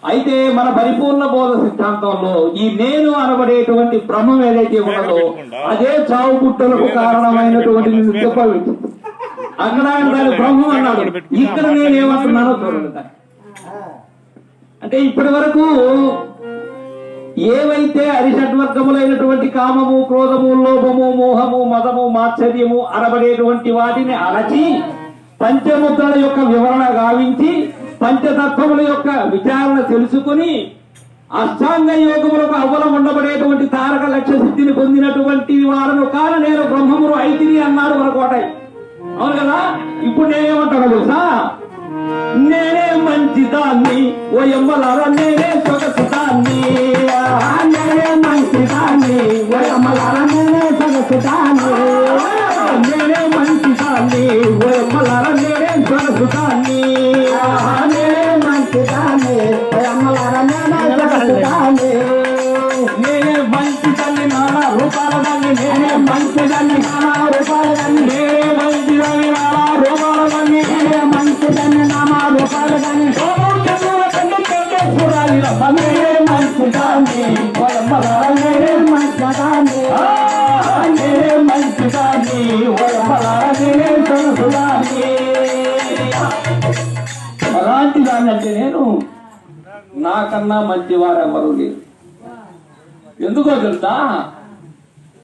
అయితే మన పరిపూర్ణ బోధ సిద్ధాంతంలో ఈ నేను అనబడేటువంటి బ్రహ్మం ఏదైతే ఉన్నదో అదే చావు పుట్టలకు కారణమైనటువంటి చెప్పవచ్చు. అక్కడ దాని బ్రహ్మం అన్నాడు, ఇక్కడ నేనేమంటున్నానో చూడండి. అంటే ఇప్పటి వరకు ఏవైతే అరిషడ్వర్గములైనటువంటి కామము, క్రోధము, లోభము, మోహము, మదము, మాత్సర్యము అనబడేటువంటి వాటిని అరచి పంచముద్రల యొక్క వివరణ గావించి పంచతత్వముల యొక్క విచారణ తెలుసుకుని అష్టాంగ యోగములకు అవ్వలం ఉండబడేటువంటి తారక లక్ష్య సిద్ధిని పొందినటువంటి వారను కాన నేను బ్రహ్మమును అయితిని అన్నాడు మన కోటయ్య. అవును కదా? ఇప్పుడు నేనేమంటాను తెలుసా? నేనే మంచిదాన్ని ఓ ఎమ్మలారా, నేనే సొగసుదాన్ని, నేనే మంచిదాన్ని ఓ ఎమ్మలారా, నేనే సొగసుదాన్ని, నేనే మంచిదాన్ని ఓ ఎమ్మలారా, నేనే సొగసుదాన్ని, నేనే మంచిదాన్ని ఓ ఎమ్మలారా, నేనే సొగసుదాన్ని, నేనే మంచిదాన్ని నానా రూపాల దాన్ని, నేనే మంచిదాన్ని నానా రూపాల దాన్ని, నేనే మంచిదాన్ని నానా రూపాల దాన్ని, నేనే మంచిదాన్ని నానా రూపాల దాన్ని, చూడాలి నేనే మంచిదాన్ని వయమ్మలారా, నేనే మంచిదాన్ని, నేనే మంచిదాన్ని వయమ్మలారా, నేనే తెలుసుదాన్ని. అలాంటి దాన్ని అంటే నేను నాకన్నా మంచివారెవరు లేరు. ఎందుకో తెలుసా?